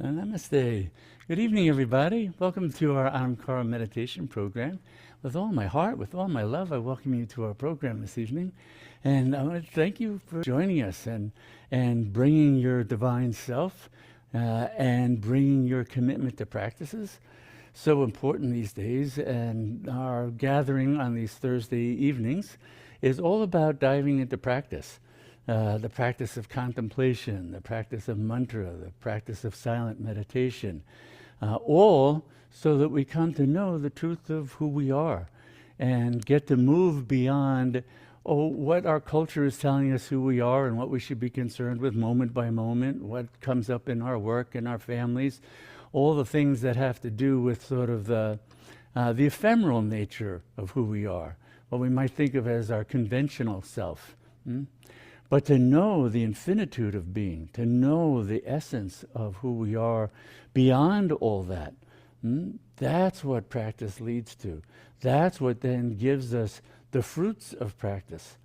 Namaste. Good evening, everybody. Welcome to our Ahamkara meditation program. With all my heart, with all my love, I welcome you to our program this evening. And I want to thank you for joining us and bringing your divine self and bringing your commitment to practices. So important these days. And our gathering on these Thursday evenings is all about diving into practice. The practice of contemplation, the practice of mantra, the practice of silent meditation, all so that we come to know the truth of who we are and get to move beyond what our culture is telling us who we are and what we should be concerned with moment by moment, what comes up in our work and our families, all the things that have to do with sort of the ephemeral nature of who we are, what we might think of as our conventional self. But to know the infinitude of being, to know the essence of who we are beyond all that, that's what practice leads to. That's what then gives us the fruits of practice.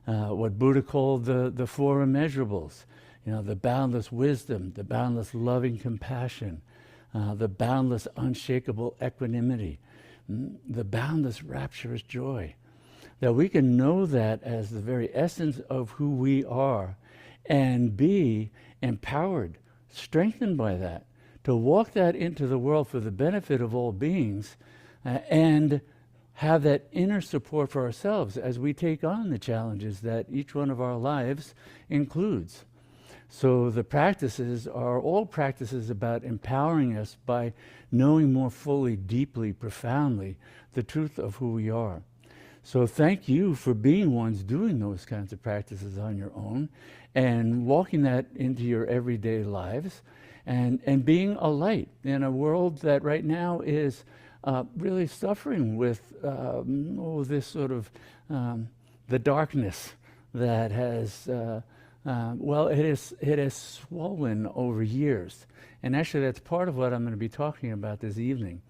What Buddha called the four immeasurables, the boundless wisdom, the boundless loving compassion, the boundless unshakable equanimity, the boundless rapturous joy. That we can know that as the very essence of who we are and be empowered, strengthened by that, to walk that into the world for the benefit of all beings and have that inner support for ourselves as we take on the challenges that each one of our lives includes. So the practices are all practices about empowering us by knowing more fully, deeply, profoundly the truth of who we are. So thank you for being ones doing those kinds of practices on your own and walking that into your everyday lives and being a light in a world that right now is really suffering with this sort of the darkness that has, it has swollen over years. And actually that's part of what I'm going to be talking about this evening,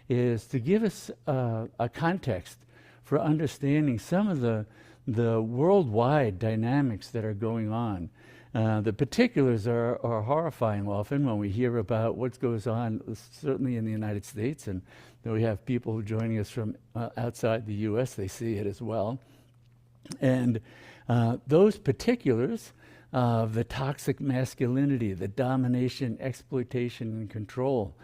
is to give us a context for understanding some of the worldwide dynamics that are going on. The particulars are horrifying often when we hear about what goes on, certainly in the United States, and then we have people joining us from outside the US, they see it as well. And those particulars of the toxic masculinity, the domination, exploitation, and control,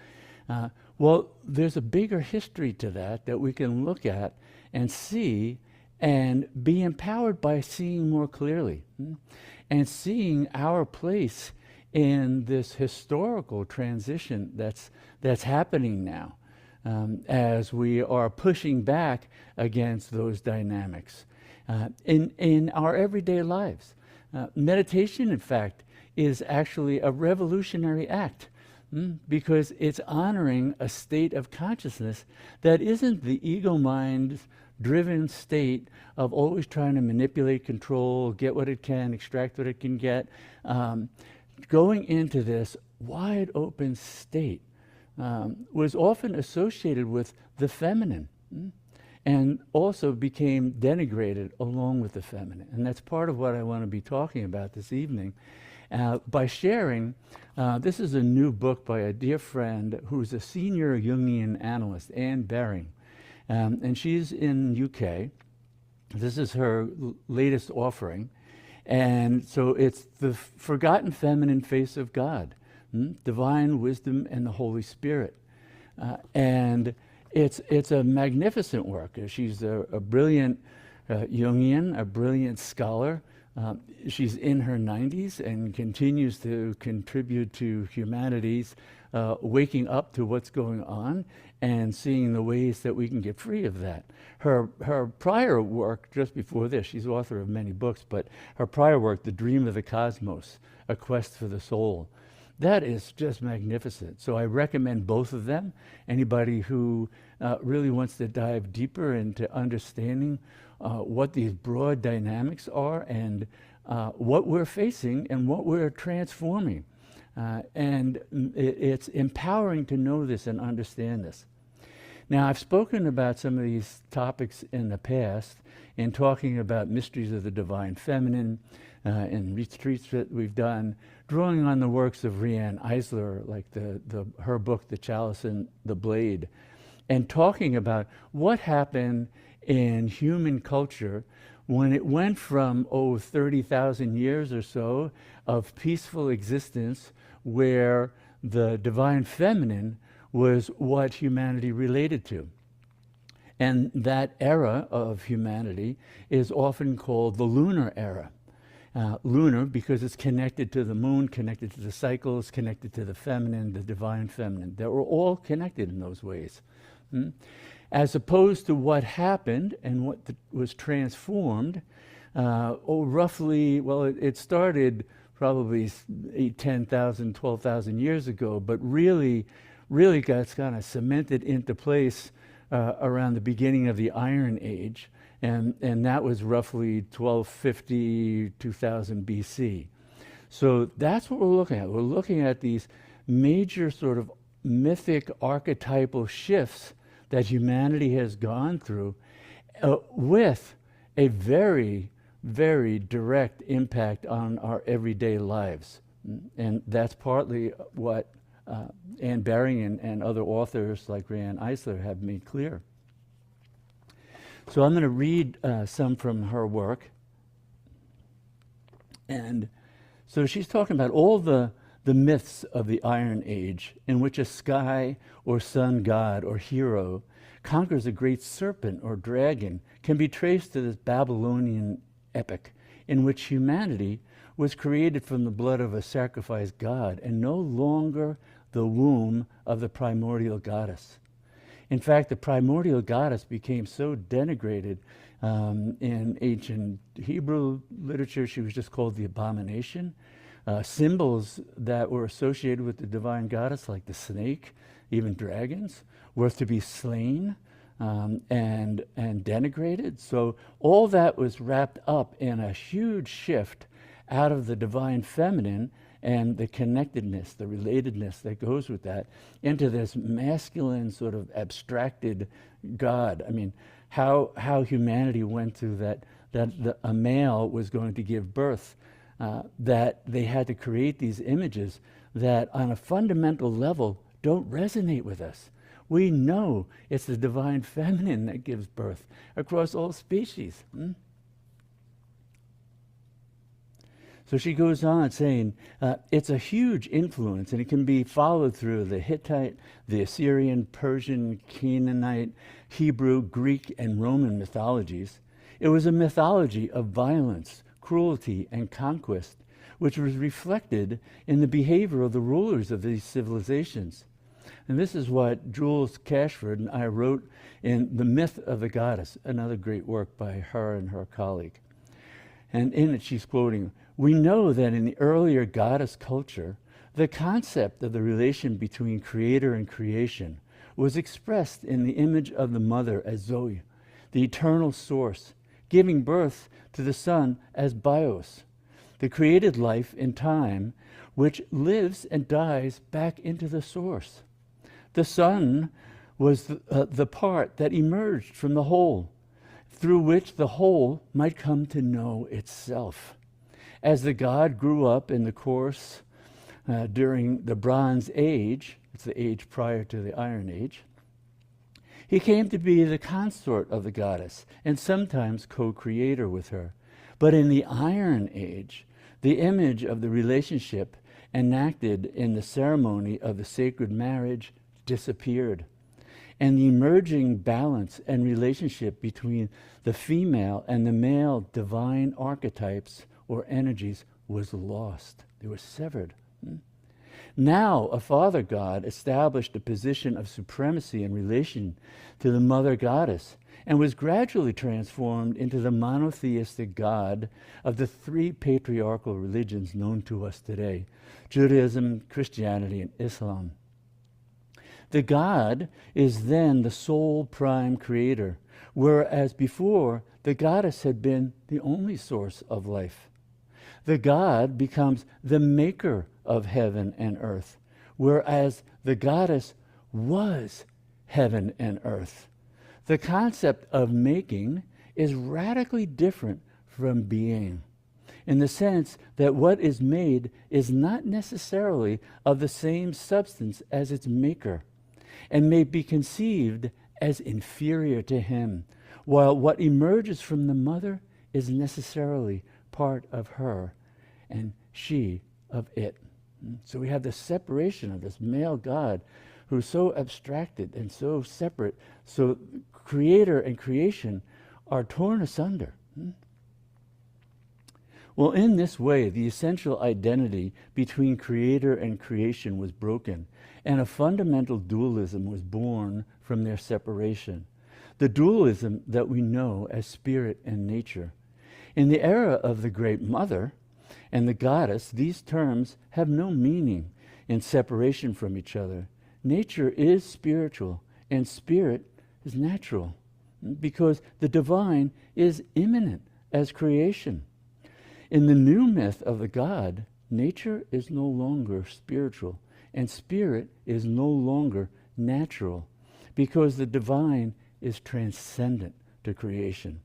there's a bigger history to that we can look at and see and be empowered by seeing more clearly and seeing our place in this historical transition that's happening now as we are pushing back against those dynamics in our everyday lives. Meditation, in fact, is actually a revolutionary act. Because it's honoring a state of consciousness that isn't the ego mind driven state of always trying to manipulate, control, get what it can, extract what it can get. Going into this wide open state was often associated with the feminine and also became denigrated along with the feminine. And that's part of what I want to be talking about this evening. By sharing, this is a new book by a dear friend who's a senior Jungian analyst, Anne Baring, and she's in UK. This is her latest offering, and so it's The Forgotten Feminine Face of God, Divine Wisdom and the Holy Spirit, and it's a magnificent work. She's a brilliant Jungian, a brilliant scholar. She's in her 90s and continues to contribute to humanity's waking up to what's going on and seeing the ways that we can get free of that. Her prior work, just before this, she's author of many books, but her prior work, The Dream of the Cosmos, A Quest for the Soul, that is just magnificent. So I recommend both of them. Anybody who really wants to dive deeper into understanding what these broad dynamics are and what we're facing and what we're transforming. And it's empowering to know this and understand this. Now, I've spoken about some of these topics in the past in talking about mysteries of the divine feminine, in retreats that we've done, drawing on the works of Riane Eisler, like her book, The Chalice and the Blade, and talking about what happened in human culture when it went from, 30,000 years or so of peaceful existence where the divine feminine was what humanity related to. And that era of humanity is often called the lunar era. Lunar because it's connected to the moon, connected to the cycles, connected to the feminine, the divine feminine. They were all connected in those ways. As opposed to what happened and what was transformed, roughly, it started probably 10,000, 12,000 years ago, but really got kind of cemented into place around the beginning of the Iron Age, and that was roughly 1250, 2000 BC. So that's what we're looking at. We're looking at these major sort of mythic archetypal shifts that humanity has gone through with a very, very direct impact on our everyday lives. And that's partly what Anne Baring and other authors like Riane Eisler have made clear. So I'm going to read some from her work. And so she's talking about all the myths of the Iron Age, in which a sky or sun god or hero conquers a great serpent or dragon, can be traced to this Babylonian epic in which humanity was created from the blood of a sacrificed god and no longer the womb of the primordial goddess. In fact, the primordial goddess became so denigrated in ancient Hebrew literature, she was just called the abomination. Symbols that were associated with the divine goddess, like the snake, even dragons, were to be slain and denigrated. So all that was wrapped up in a huge shift out of the divine feminine and the connectedness, the relatedness that goes with that, into this masculine sort of abstracted God. I mean, how humanity went through that a male was going to give birth, that they had to create these images that on a fundamental level don't resonate with us. We know it's the divine feminine that gives birth across all species. So she goes on saying, it's a huge influence, and it can be followed through the Hittite, the Assyrian, Persian, Canaanite, Hebrew, Greek, and Roman mythologies. It was a mythology of violence, cruelty, and conquest, which was reflected in the behavior of the rulers of these civilizations. And this is what Jules Cashford and I wrote in The Myth of the Goddess, another great work by her and her colleague. And in it she's quoting, "We know that in the earlier goddess culture, the concept of the relation between creator and creation was expressed in the image of the mother as Zoe, the eternal source, giving birth to the son as Bios, the created life in time, which lives and dies back into the source. The son was the part that emerged from the whole, through which the whole might come to know itself. As the god grew up in the course during the Bronze Age, it's the age prior to the Iron Age, he came to be the consort of the goddess and sometimes co-creator with her. But in the Iron Age, the image of the relationship enacted in the ceremony of the sacred marriage disappeared, and the emerging balance and relationship between the female and the male divine archetypes or energies was lost. They were severed. Now, a father god established a position of supremacy in relation to the mother goddess and was gradually transformed into the monotheistic god of the three patriarchal religions known to us today, Judaism, Christianity, and Islam. The god is then the sole prime creator, whereas before the goddess had been the only source of life. The god becomes the maker of heaven and earth, whereas the goddess was heaven and earth. The concept of making is radically different from being. in the sense that what is made is not necessarily of the same substance as its maker, and may be conceived as inferior to him, while what emerges from the mother is necessarily part of her, and she of it. So we have the separation of this male God who's so abstracted and so separate. So creator and creation are torn asunder. Well, in this way, the essential identity between creator and creation was broken, and a fundamental dualism was born from their separation. The dualism that we know as spirit and nature. In the era of the Great Mother and the goddess, these terms have no meaning in separation from each other. Nature is spiritual, and spirit is natural, because the divine is immanent as creation. In the new myth of the God, nature is no longer spiritual, and spirit is no longer natural, because the divine is transcendent to creation.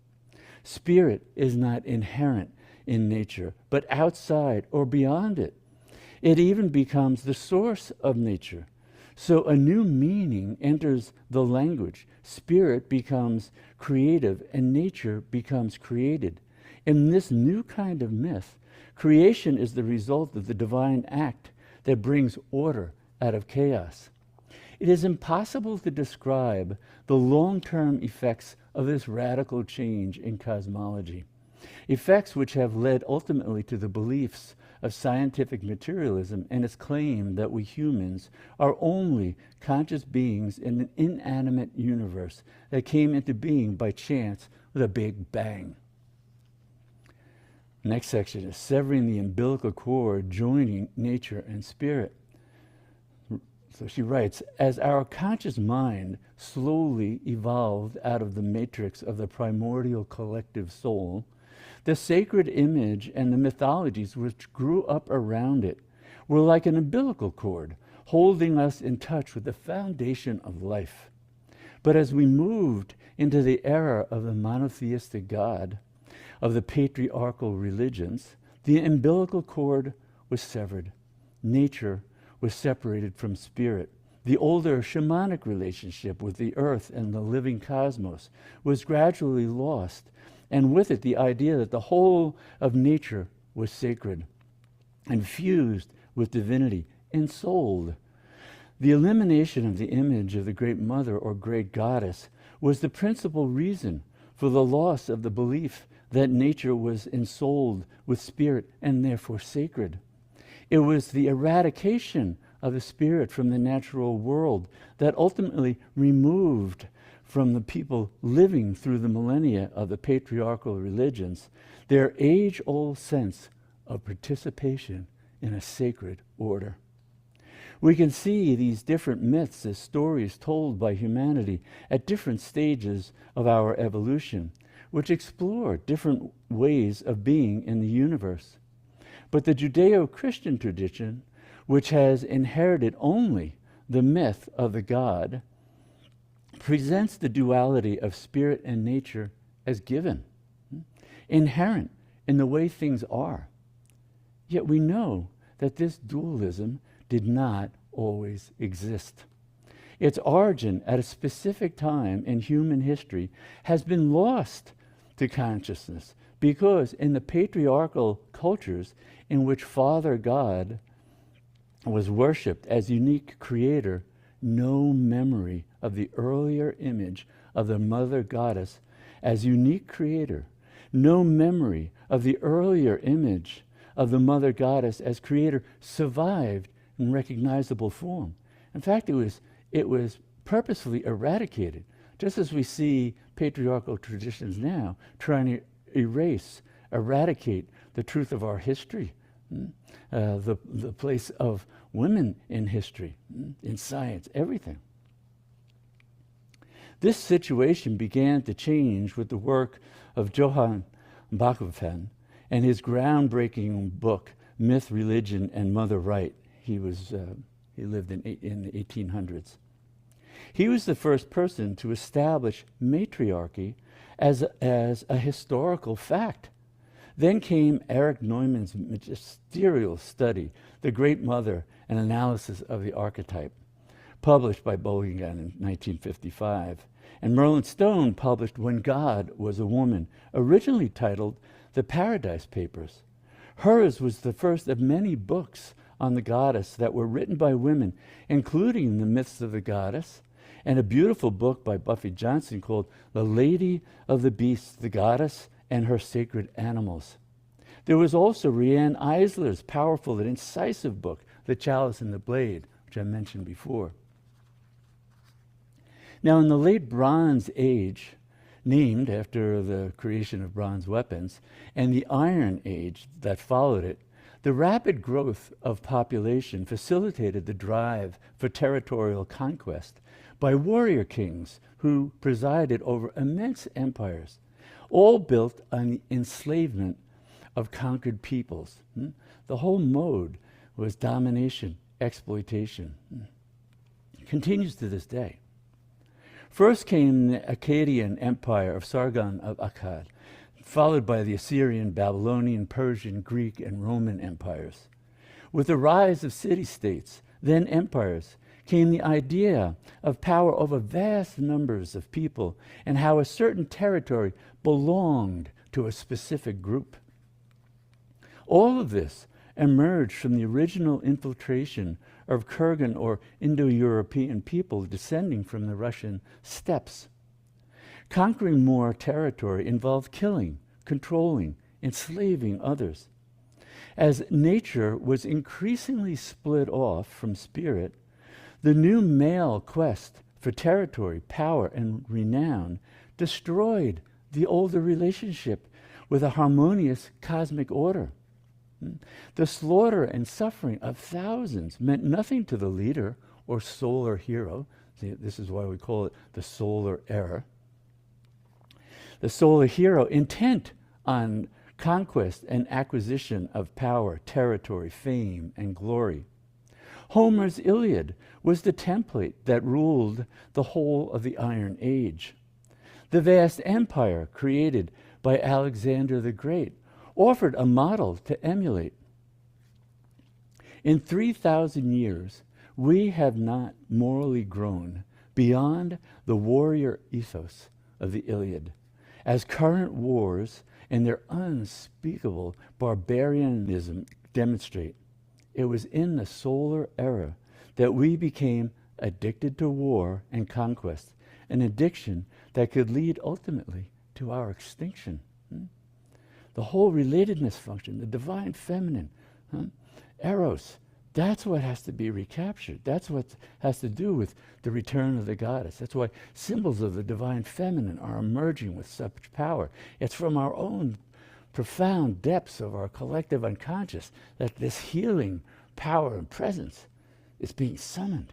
Spirit is not inherent in nature, but outside or beyond it. It even becomes the source of nature. So a new meaning enters the language. Spirit becomes creative, and nature becomes created. In this new kind of myth, creation is the result of the divine act that brings order out of chaos. It is impossible to describe the long-term effects of this radical change in cosmology, effects which have led ultimately to the beliefs of scientific materialism and its claim that we humans are only conscious beings in an inanimate universe that came into being by chance with a big bang. Next section is severing the umbilical cord, joining nature and spirit. So she writes, as our conscious mind slowly evolved out of the matrix of the primordial collective soul, the sacred image and the mythologies which grew up around it were like an umbilical cord, holding us in touch with the foundation of life. But as we moved into the era of the monotheistic God, of the patriarchal religions, the umbilical cord was severed. Nature was separated from spirit. The older shamanic relationship with the earth and the living cosmos was gradually lost, and with it the idea that the whole of nature was sacred, infused with divinity, ensouled. The elimination of the image of the Great Mother or Great Goddess was the principal reason for the loss of the belief that nature was ensouled with spirit and therefore sacred. It was the eradication of the spirit from the natural world that ultimately removed from the people living through the millennia of the patriarchal religions their age-old sense of participation in a sacred order. We can see these different myths as stories told by humanity at different stages of our evolution, which explore different ways of being in the universe. But the Judeo-Christian tradition, which has inherited only the myth of the God, presents the duality of spirit and nature as given, inherent in the way things are. Yet we know that this dualism did not always exist. Its origin at a specific time in human history has been lost to consciousness because in the patriarchal cultures in which Father God was worshipped as unique creator, no memory of the earlier image of the Mother Goddess as unique creator, no memory of the earlier image of the Mother Goddess as creator survived in recognizable form. In fact, it was purposefully eradicated, just as we see patriarchal traditions now trying to erase, eradicate the truth of our history, the place of women in history, in science, everything. This situation began to change with the work of Johann Bachofen and his groundbreaking book, Myth, Religion, and Mother Right. He lived in the 1800s. He was the first person to establish matriarchy as a historical fact, Then came Erich Neumann's magisterial study, The Great Mother, an analysis of the archetype, published by Bowling in 1955. And Merlin Stone published When God Was a Woman, originally titled The Paradise Papers. Hers was the first of many books on the goddess that were written by women, including The Myths of the Goddess, and a beautiful book by Buffy Johnson called The Lady of the Beasts, the Goddess, and Her Sacred Animals. There was also Riane Eisler's powerful and incisive book, The Chalice and the Blade, which I mentioned before. Now, in the late Bronze Age, named after the creation of bronze weapons, and the Iron Age that followed it, the rapid growth of population facilitated the drive for territorial conquest by warrior kings who presided over immense empires, all built on the enslavement of conquered peoples. The whole mode was domination, exploitation. It continues to this day. First came the Akkadian Empire of Sargon of Akkad, followed by the Assyrian, Babylonian, Persian, Greek, and Roman empires. With the rise of city-states, then empires, came the idea of power over vast numbers of people and how a certain territory belonged to a specific group. All of this emerged from the original infiltration of Kurgan or Indo-European people descending from the Russian steppes. Conquering more territory involved killing, controlling, enslaving others. As nature was increasingly split off from spirit, the new male quest for territory, power, and renown destroyed the older relationship with a harmonious cosmic order. The slaughter and suffering of thousands meant nothing to the leader or solar hero. See, this is why we call it the solar era. The solar hero, intent on conquest and acquisition of power, territory, fame, and glory. Homer's Iliad was the template that ruled the whole of the Iron Age. The vast empire created by Alexander the Great offered a model to emulate. In 3,000 years, we have not morally grown beyond the warrior ethos of the Iliad, as current wars and their unspeakable barbarianism demonstrate. It was in the solar era that we became addicted to war and conquest, an addiction that could lead ultimately to our extinction. The whole relatedness function, the divine feminine, eros, that's what has to be recaptured. That's what has to do with the return of the goddess. That's why symbols of the divine feminine are emerging with such power. It's from our own profound depths of our collective unconscious that this healing power and presence is being summoned.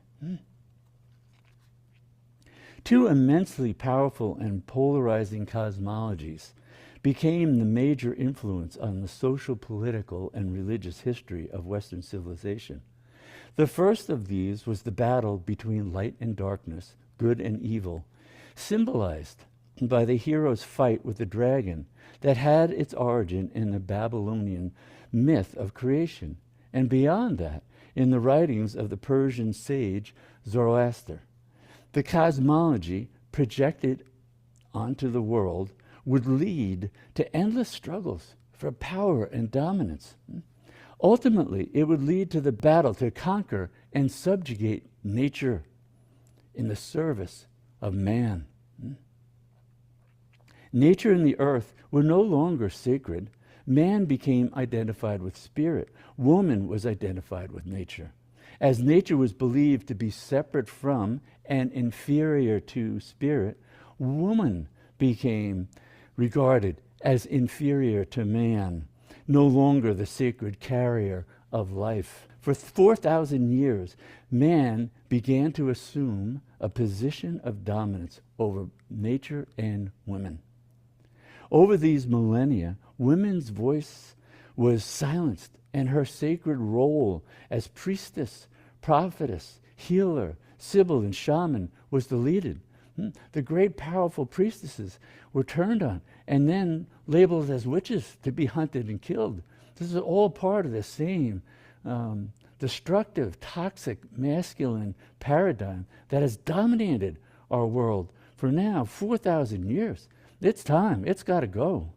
Two immensely powerful and polarizing cosmologies became the major influence on the social, political, and religious history of Western civilization. The first of these was the battle between light and darkness, good and evil, symbolized by the hero's fight with the dragon that had its origin in the Babylonian myth of creation, and beyond that, in the writings of the Persian sage Zoroaster. The cosmology projected onto the world would lead to endless struggles for power and dominance. Ultimately, it would lead to the battle to conquer and subjugate nature in the service of man. Nature and the earth were no longer sacred. Man became identified with spirit. Woman was identified with nature. As nature was believed to be separate from and inferior to spirit, woman became regarded as inferior to man, no longer the sacred carrier of life. For 4,000 years, man began to assume a position of dominance over nature and women. Over these millennia, women's voice was silenced, and her sacred role as priestess, prophetess, healer, sibyl, and shaman was deleted. The great powerful priestesses were turned on and then labeled as witches to be hunted and killed. This is all part of the same destructive, toxic, masculine paradigm that has dominated our world for now 4,000 years. It's time. It's got to go.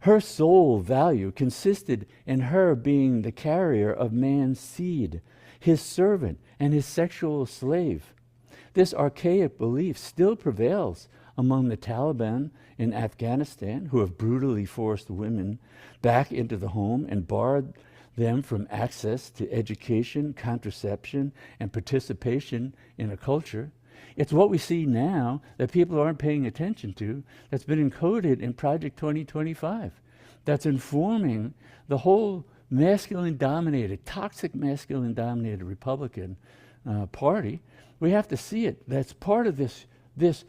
Her sole value consisted in her being the carrier of man's seed, his servant, and his sexual slave. This archaic belief still prevails among the Taliban in Afghanistan, who have brutally forced women back into the home and barred them from access to education, contraception, and participation in a culture. It's what we see now that people aren't paying attention to, that's been encoded in Project 2025, that's informing the whole masculine-dominated, toxic masculine-dominated Republican Party. We have to see it. That's part of this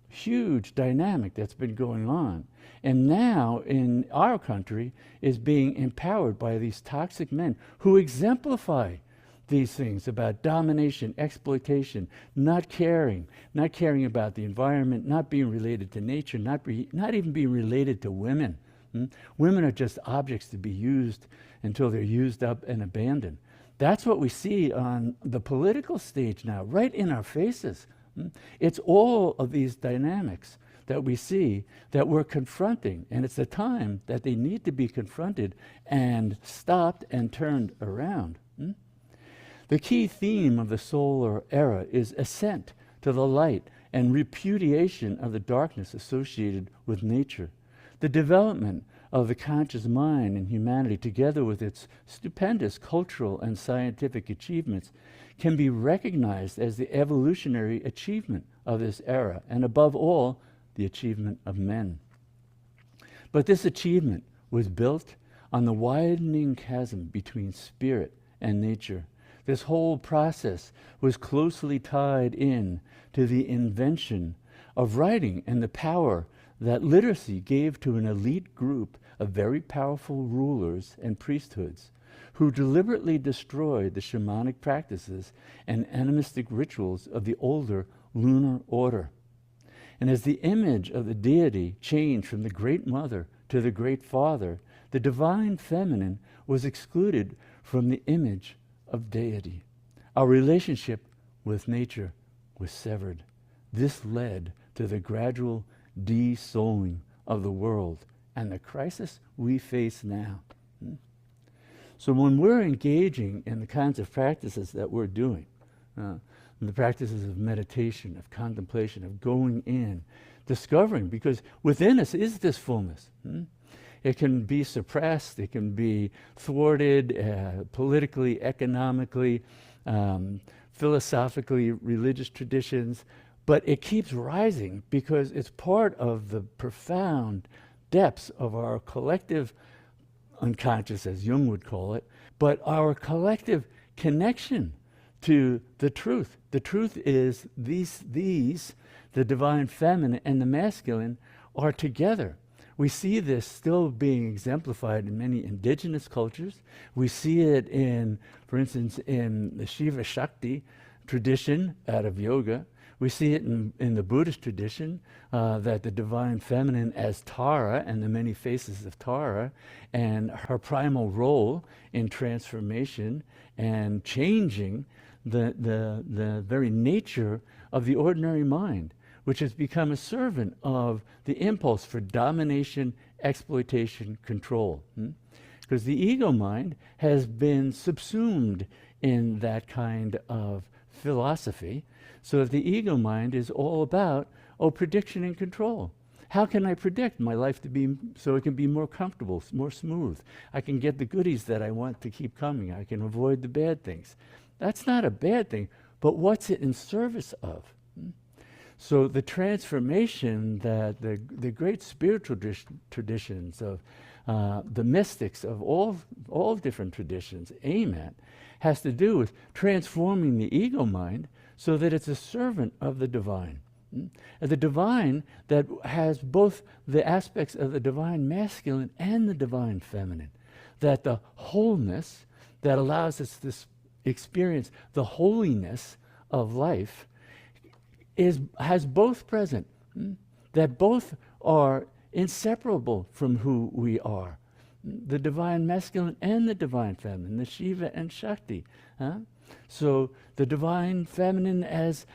huge dynamic that's been going on. And now in our country is being empowered by these toxic men who exemplify these things about domination, exploitation, not caring about the environment, not being related to nature, not even being related to women. Women are just objects to be used until they're used up and abandoned. That's what we see on the political stage now, right in our faces. It's all of these dynamics that we see that we're confronting, and it's a time that they need to be confronted and stopped and turned around. The key theme of the solar era is ascent to the light and repudiation of the darkness associated with nature. The development of the conscious mind in humanity, together with its stupendous cultural and scientific achievements, can be recognized as the evolutionary achievement of this era, and above all, the achievement of men. But this achievement was built on the widening chasm between spirit and nature. This whole process was closely tied in to the invention of writing and the power that literacy gave to an elite group of very powerful rulers and priesthoods who deliberately destroyed the shamanic practices and animistic rituals of the older lunar order. And as the image of the deity changed from the Great Mother to the Great Father, the divine feminine was excluded from the image of deity. Our relationship with nature was severed. This led to the gradual de-souling of the world and the crisis we face now. So when we're engaging in the kinds of practices that we're doing, the practices of meditation, of contemplation, of going in, discovering, because within us is this fullness. It can be suppressed, it can be thwarted politically, economically, philosophically, religious traditions, but it keeps rising because it's part of the profound depths of our collective unconscious, as Jung would call it, but our collective connection to the truth. The truth is these, the divine feminine and the masculine, are together. We see this still being exemplified in many indigenous cultures. We see it in, for instance, in the Shiva Shakti tradition out of yoga. We see it in the Buddhist tradition, that the divine feminine as Tara and the many faces of Tara and her primal role in transformation and changing the very nature of the ordinary mind, which has become a servant of the impulse for domination, exploitation, control. Because the ego mind has been subsumed in that kind of philosophy, so that the ego mind is all about, prediction and control. How can I predict my life to be so it can be more comfortable, more smooth? I can get the goodies that I want to keep coming. I can avoid the bad things. That's not a bad thing, but what's it in service of? So the transformation that the great spiritual traditions of the mystics of all different traditions aim at has to do with transforming the ego mind so that it's a servant of the divine. The divine that has both the aspects of the divine masculine and the divine feminine. That the wholeness that allows us to experience the holiness of life has both present, that both are inseparable from who we are. The divine masculine and the divine feminine, the Shiva and Shakti. So the divine feminine as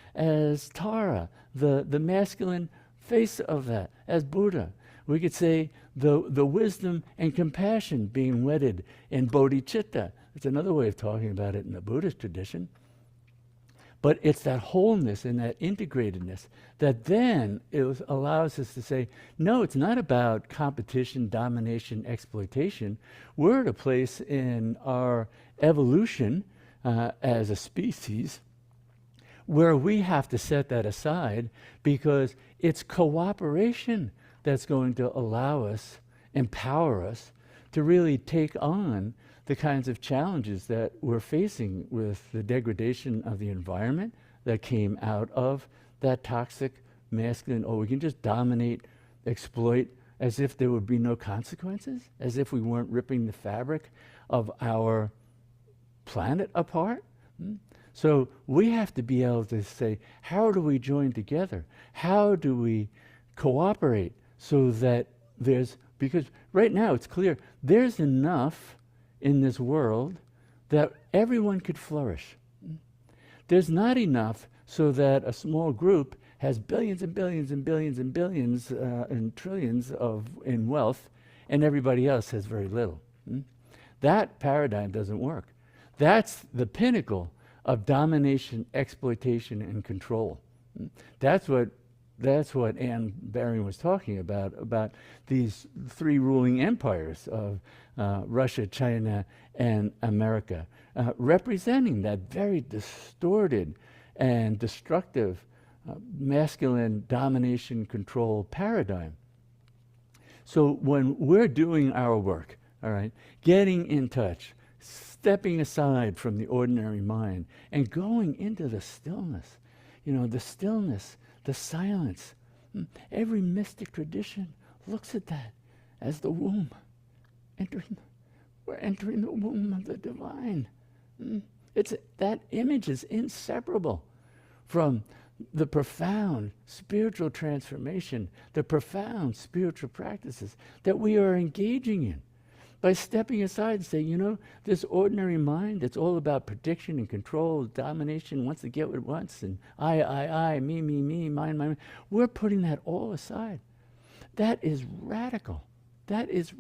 Tara, the masculine face of that as Buddha. We could say the wisdom and compassion being wedded in bodhicitta. It's another way of talking about it in the Buddhist tradition. But it's that wholeness and that integratedness that then allows us to say, no, it's not about competition, domination, exploitation. We're at a place in our evolution as a species where we have to set that aside, because it's cooperation that's going to allow us, empower us to really take on the kinds of challenges that we're facing with the degradation of the environment that came out of that toxic masculine, we can just dominate, exploit, as if there would be no consequences, as if we weren't ripping the fabric of our planet apart. So we have to be able to say, how do we join together? How do we cooperate so that because right now it's clear, there's enough in this world that everyone could flourish. There's not enough so that a small group has billions and billions and billions and billions and trillions in wealth, and everybody else has very little. That paradigm doesn't work. That's the pinnacle of domination, exploitation, and control. That's what Anne Baring was talking about these three ruling empires of Russia, China, and America, representing that very distorted and destructive masculine domination control paradigm. So when we're doing our work, all right, getting in touch, stepping aside from the ordinary mind and going into the stillness, the stillness, the silence. Every mystic tradition looks at that as the womb. We're entering the womb of the divine. That image is inseparable from the profound spiritual transformation, the profound spiritual practices that we are engaging in. By stepping aside and saying, this ordinary mind that's all about prediction and control, domination, wants to get what it wants, and I, me, mine. We're putting that all aside. That is radical. That's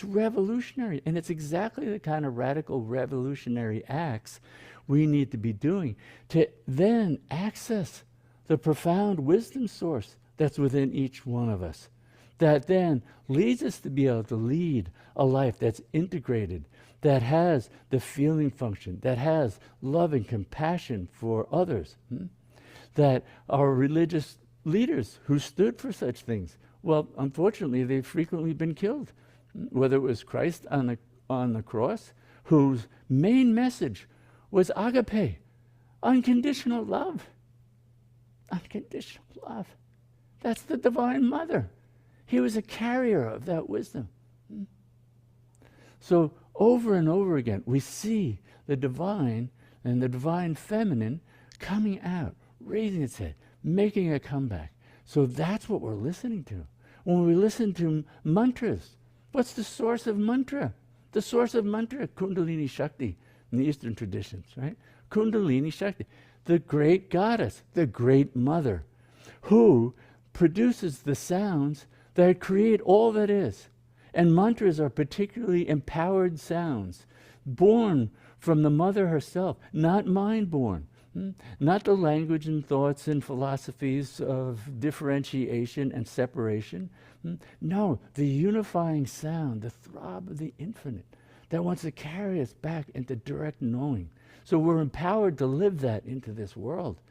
revolutionary. And it's exactly the kind of radical revolutionary acts we need to be doing to then access the profound wisdom source that's within each one of us, that then leads us to be able to lead a life that's integrated, that has the feeling function, that has love and compassion for others. That our religious leaders who stood for such things, well, unfortunately, they've frequently been killed. Whether it was Christ on the cross, whose main message was agape, unconditional love. Unconditional love. That's the Divine Mother. He was a carrier of that wisdom. So over and over again, we see the divine and the divine feminine coming out, raising its head, making a comeback. So that's what we're listening to. When we listen to mantras, what's the source of mantra? The source of mantra, Kundalini Shakti in the Eastern traditions, right? Kundalini Shakti, the great goddess, the great mother, who produces the sounds that create all that is. And mantras are particularly empowered sounds, born from the mother herself, not mind-born. Not the language and thoughts and philosophies of differentiation and separation. No, the unifying sound, the throb of the infinite that wants to carry us back into direct knowing. So we're empowered to live that into this world,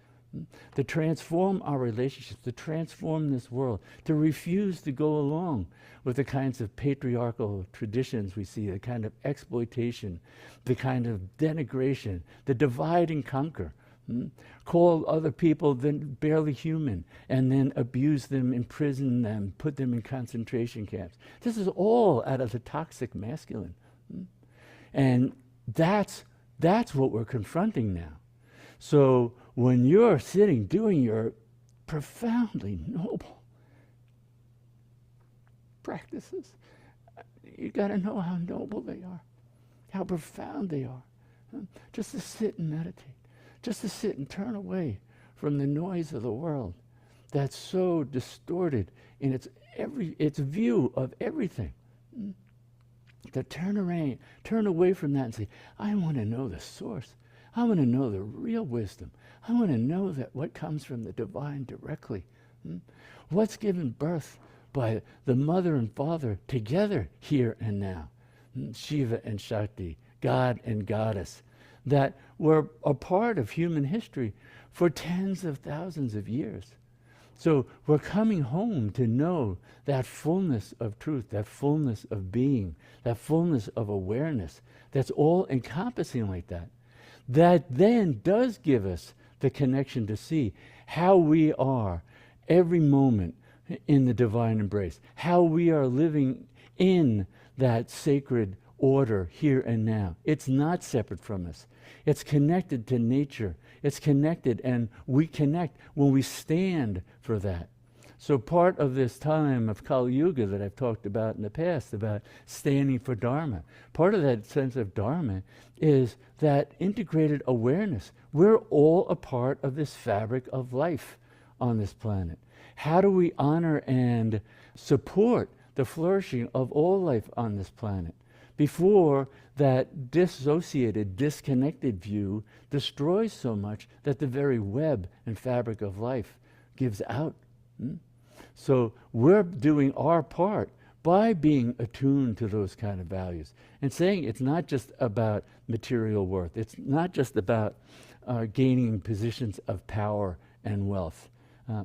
to transform our relationships, to transform this world, to refuse to go along with the kinds of patriarchal traditions we see, the kind of exploitation, the kind of denigration, the divide and conquer. Call other people then barely human, and then abuse them, imprison them, put them in concentration camps. This is all out of the toxic masculine. And that's what we're confronting now. So when you're sitting doing your profoundly noble practices, you got to know how noble they are, how profound they are. Just to sit and meditate, just to sit and turn away from the noise of the world that's so distorted in its view of everything. To turn away from that and say, I want to know the source. I want to know the real wisdom. I want to know that what comes from the divine directly. What's given birth by the mother and father together here and now. Shiva and Shakti, God and Goddess, that were a part of human history for tens of thousands of years. So we're coming home to know that fullness of truth, that fullness of being, that fullness of awareness, that's all encompassing like that. That then does give us the connection to see how we are every moment in the divine embrace, how we are living in that sacred order here and now. It's not separate from us. It's connected to nature. It's connected, and we connect when we stand for that. So part of this time of Kali Yuga that I've talked about in the past, about standing for Dharma, part of that sense of Dharma is that integrated awareness. We're all a part of this fabric of life on this planet. How do we honor and support the flourishing of all life on this planet before that dissociated, disconnected view destroys so much that the very web and fabric of life gives out? So we're doing our part by being attuned to those kind of values and saying it's not just about material worth. It's not just about gaining positions of power and wealth.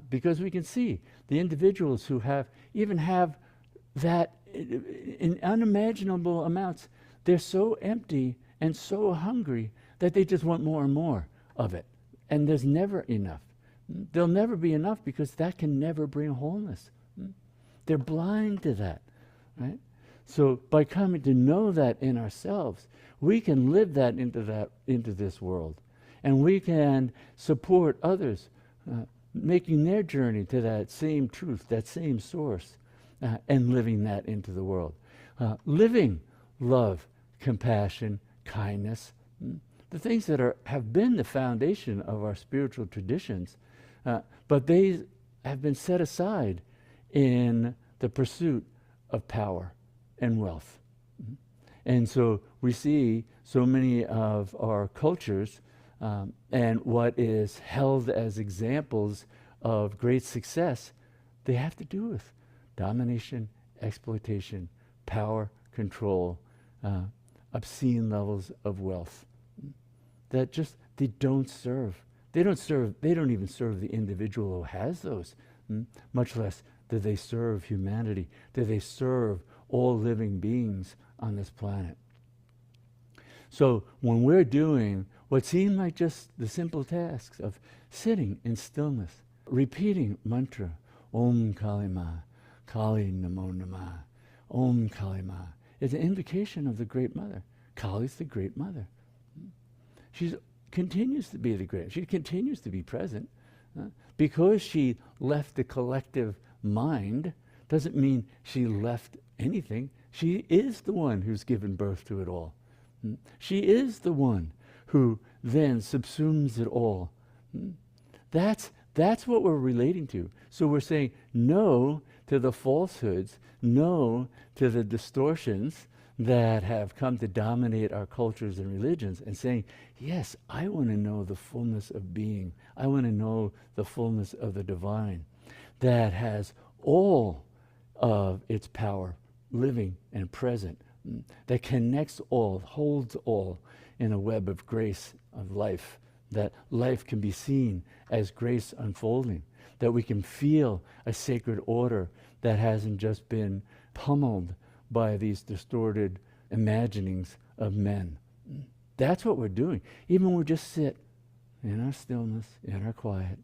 Because we can see the individuals who have that in unimaginable amounts, they're so empty and so hungry that they just want more and more of it. And there's never enough. There'll never be enough because that can never bring wholeness. They're blind to that, right? So by coming to know that in ourselves, we can live that into this world. And we can support others making their journey to that same truth, that same source, and living that into the world. Living love, compassion, kindness, the things that have been the foundation of our spiritual traditions, but they have been set aside in the pursuit of power and wealth. And so we see so many of our cultures and what is held as examples of great success, they have to do with domination, exploitation, power, control, obscene levels of wealth. That just, they don't serve. They don't even serve the individual who has those, much less do they serve humanity, do they serve all living beings on this planet. So when we're doing what seem like just the simple tasks of sitting in stillness, repeating mantra, Om Kali Ma, Kali Namo Namah, Om Kali Ma, is an invocation of the Great Mother. Kali's the Great Mother. She continues to be she continues to be present. Because she left the collective mind doesn't mean she left anything. She is the one who's given birth to it all. She is the one who then subsumes it all. That's what we're relating to. So we're saying no to the falsehoods, no to the distortions that have come to dominate our cultures and religions, and saying, yes, I want to know the fullness of being. I want to know the fullness of the divine that has all of its power living and present, that connects all, holds all in a web of grace of life, that life can be seen as grace unfolding, that we can feel a sacred order that hasn't just been pummeled by these distorted imaginings of men. That's what we're doing. Even when we just sit in our stillness, in our quiet,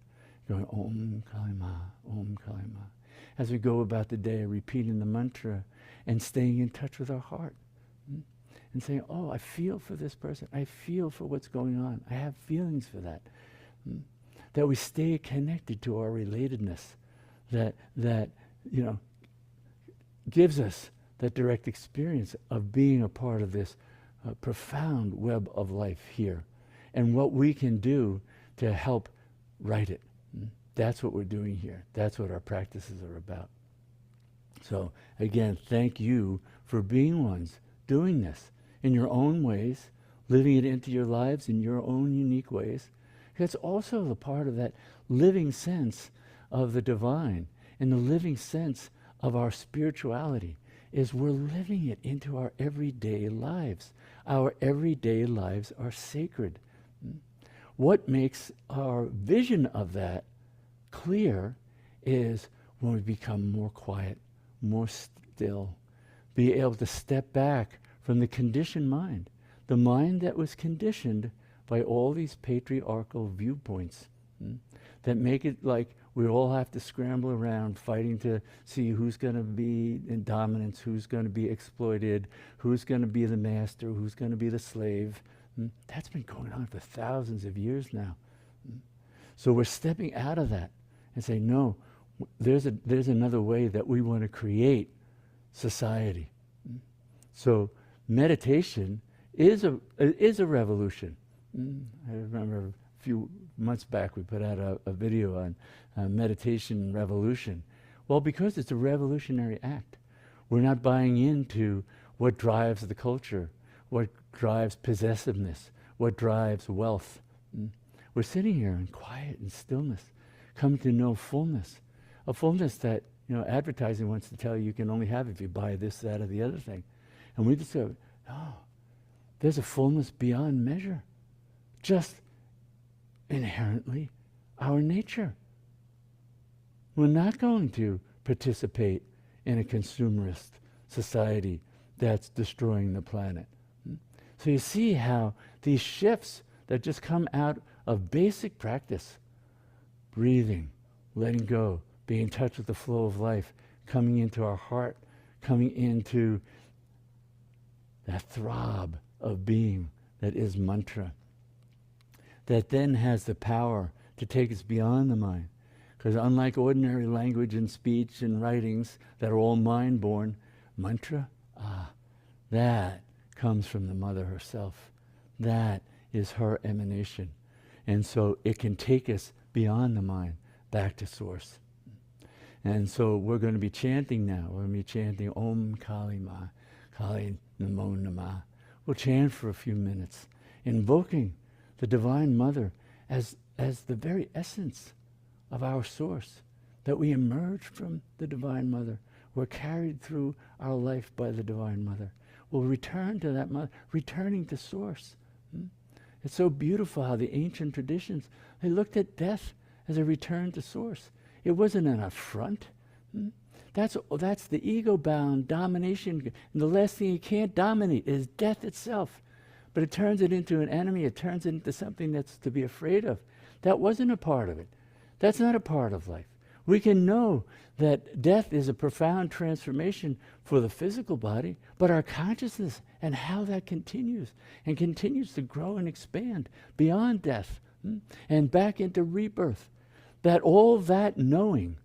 going Om Kali Ma, Om Kali Ma, as we go about the day repeating the mantra and staying in touch with our heart. And saying, oh, I feel for this person. I feel for what's going on. I have feelings for that. that we stay connected to our relatedness, that gives us that direct experience of being a part of this profound web of life here, and what we can do to help write it. That's what we're doing here. That's what our practices are about. So again, thank you for being ones doing this in your own ways, living it into your lives in your own unique ways. It's also the part of that living sense of the divine and the living sense of our spirituality is we're living it into our everyday lives. Our everyday lives are sacred. What makes our vision of that clear is when we become more quiet, more still, be able to step back from the conditioned mind, the mind that was conditioned by all these patriarchal viewpoints that make it like we all have to scramble around fighting to see who's going to be in dominance, who's going to be exploited, who's going to be the master, who's going to be the slave. That's been going on for thousands of years now. So we're stepping out of that and saying, no, there's another way that we want to create society. So meditation is a revolution. I remember a few months back we put out a video on meditation revolution. Well, because it's a revolutionary act. We're not buying into what drives the culture, what drives possessiveness, what drives wealth. We're sitting here in quiet and stillness, coming to know fullness, a fullness that advertising wants to tell you can only have if you buy this, that, or the other thing. And we discover, no, there's a fullness beyond measure, just inherently our nature. We're not going to participate in a consumerist society that's destroying the planet. So you see how these shifts that just come out of basic practice, breathing, letting go, being in touch with the flow of life, coming into our heart, coming into that throb of being that is mantra, that then has the power to take us beyond the mind. Because unlike ordinary language and speech and writings that are all mind-born, mantra, that comes from the mother herself. That is her emanation. And so it can take us beyond the mind, back to source. And so we're going to be chanting now. We're going to be chanting Om Kali Ma, Kali Namo Nama. We'll chant for a few minutes, invoking the Divine Mother as the very essence of our source, that we emerge from the Divine Mother. We're carried through our life by the Divine Mother. We'll return to that mother, returning to source. It's so beautiful how the ancient traditions, they looked at death as a return to source. It wasn't an affront. That's the ego-bound domination. And the last thing you can't dominate is death itself. But it turns it into an enemy. It turns it into something that's to be afraid of. That wasn't a part of it. That's not a part of life. We can know that death is a profound transformation for the physical body, but our consciousness and how that continues and continues to grow and expand beyond death and back into rebirth, that all that knowing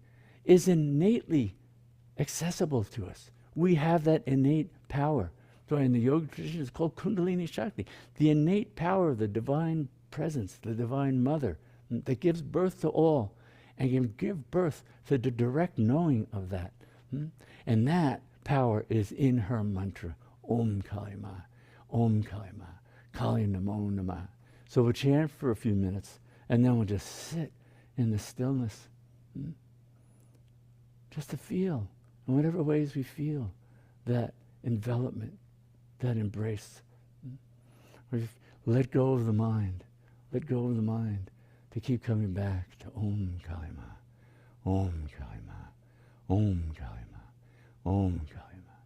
is innately accessible to us. We have that innate power. So in the yoga tradition, it's called Kundalini Shakti, the innate power of the divine presence, the divine mother that gives birth to all and can give birth to the direct knowing of that. And that power is in her mantra, Om Kali Ma, Om Kali Ma, Kali Namo Nama. So we'll chant for a few minutes, and then we'll just sit in the stillness, just to feel, in whatever ways we feel, that envelopment, that embrace. We've let go of the mind, let go of the mind, to keep coming back to Om Kali Ma, Om Kali Ma, Om Kali Ma, Om Kali Ma.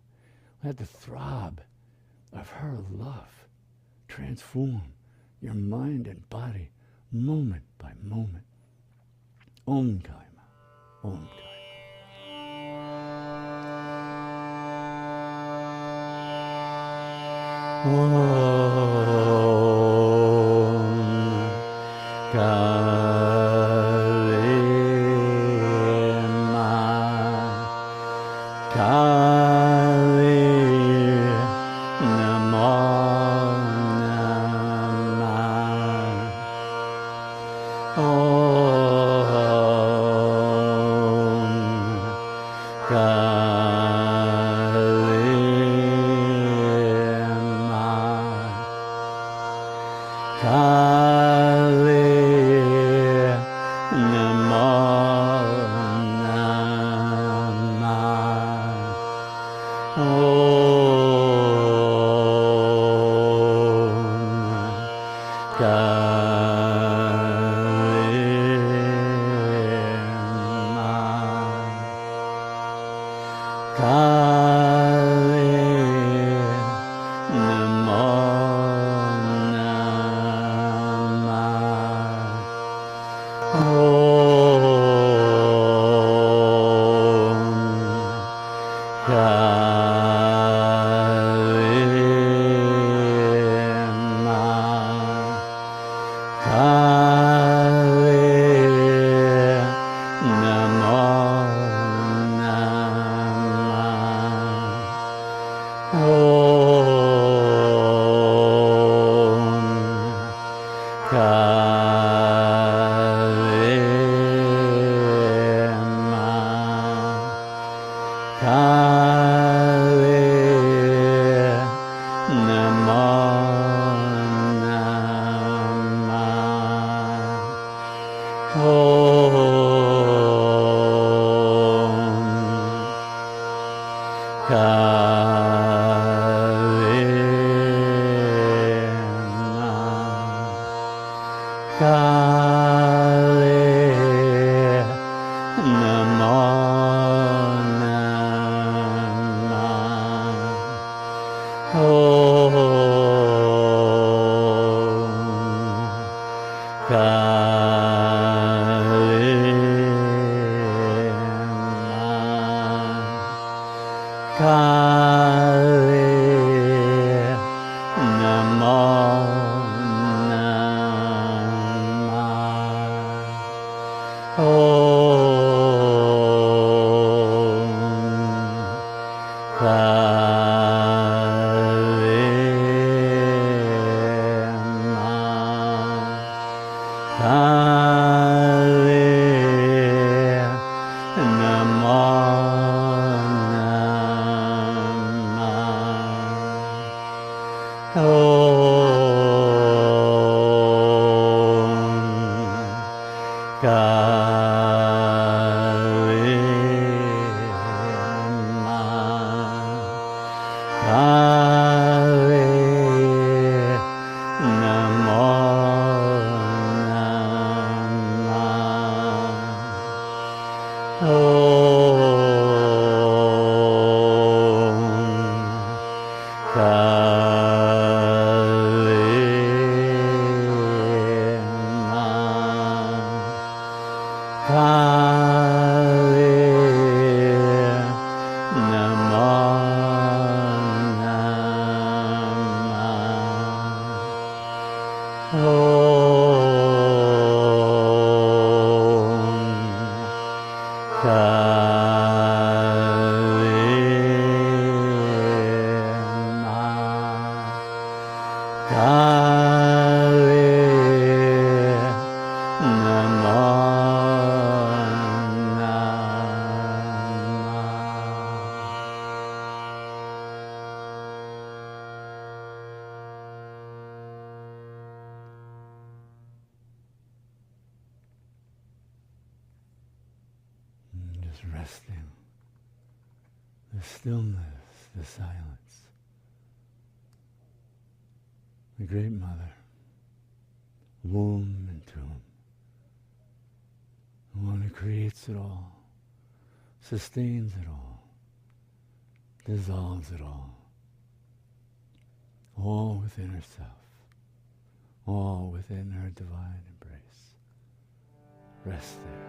Let the throb of her love transform your mind and body moment by moment. Om Kali Ma, Om Kali Ma. Om Kali Kali Namo Namah. Just resting, the stillness, the silence, the Great Mother, womb and tomb, the one who creates it all, sustains it all, dissolves it all within herself, all within her divine embrace. Rest there.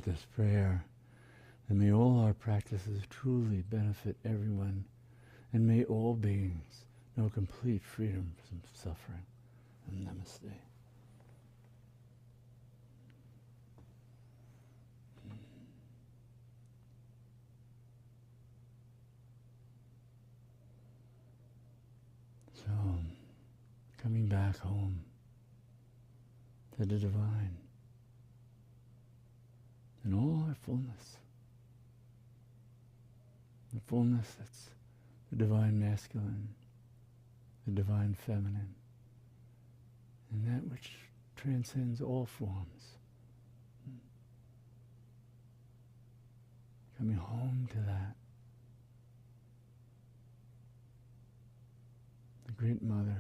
this prayer. And may all our practices truly benefit everyone, and may all beings know complete freedom from suffering. And namaste. So, coming back home to the divine in all our fullness. The fullness that's the divine masculine, the divine feminine, and that which transcends all forms. Coming home to that. The Great Mother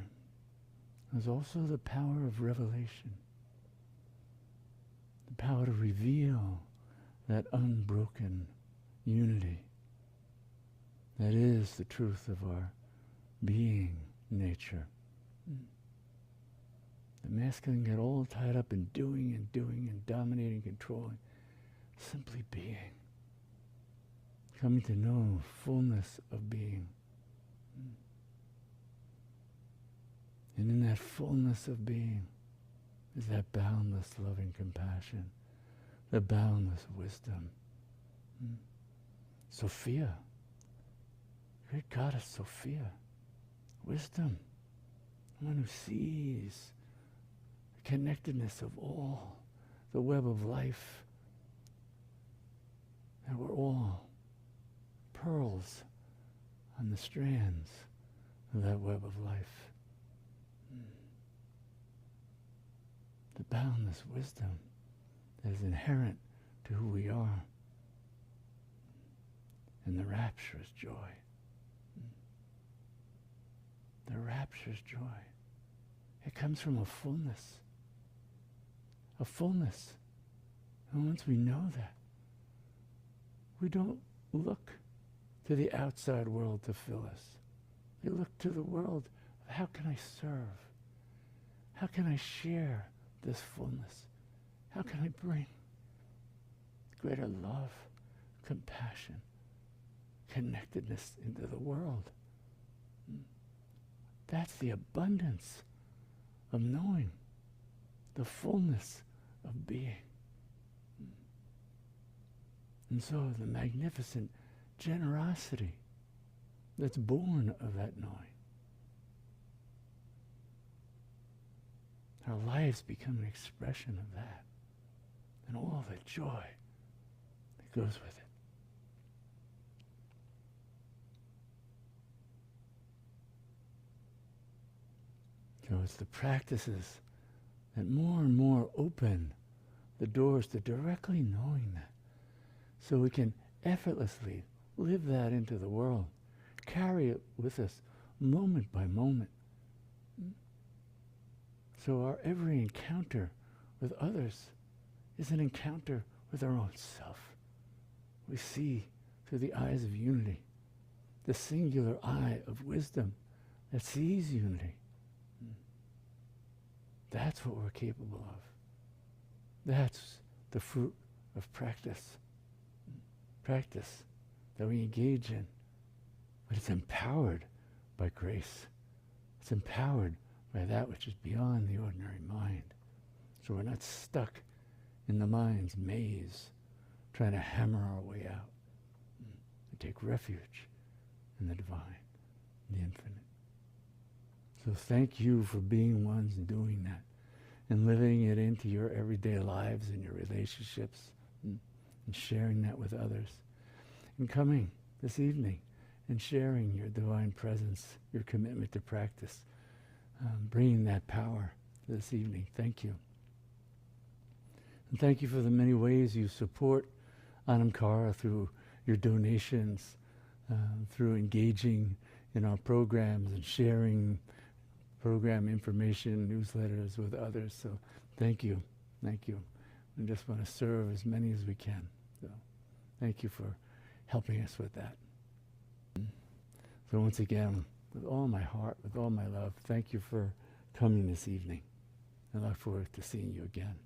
has also the power of revelation, the power to reveal that unbroken unity that is the truth of our being nature. The masculine get all tied up in doing and dominating, controlling. Simply being. Coming to know fullness of being. And in that fullness of being is that boundless loving compassion, the boundless wisdom. Sophia. Great goddess Sophia, wisdom, one who sees the connectedness of all, the web of life, that we're all pearls on the strands of that web of life. The boundless wisdom that is inherent to who we are, and the rapturous joy. The rapturous joy. It comes from a fullness. A fullness. And once we know that, we don't look to the outside world to fill us. We look to the world of how can I serve? How can I share this fullness? How can I bring greater love, compassion, connectedness into the world? That's the abundance of knowing, the fullness of being. And so the magnificent generosity that's born of that knowing. Our lives become an expression of that, and all the joy that goes with it. So it's the practices that more and more open the doors to directly knowing that, so we can effortlessly live that into the world, carry it with us moment by moment. So our every encounter with others is an encounter with our own self. We see through the eyes of unity, the singular eye of wisdom that sees unity. That's what we're capable of. That's the fruit of practice. Practice that we engage in. But it's empowered by grace. It's empowered by that which is beyond the ordinary mind. So we're not stuck in the mind's maze, trying to hammer our way out. We take refuge in the divine, the infinite. So thank you for being ones doing that and living it into your everyday lives and your relationships and sharing that with others. And coming this evening and sharing your divine presence, your commitment to practice, bringing that power this evening. Thank you. And thank you for the many ways you support Anamkara through your donations, through engaging in our programs and sharing program information, newsletters with others. So thank you. Thank you. We just want to serve as many as we can. So thank you for helping us with that. So once again, with all my heart, with all my love, thank you for coming this evening. I look forward to seeing you again.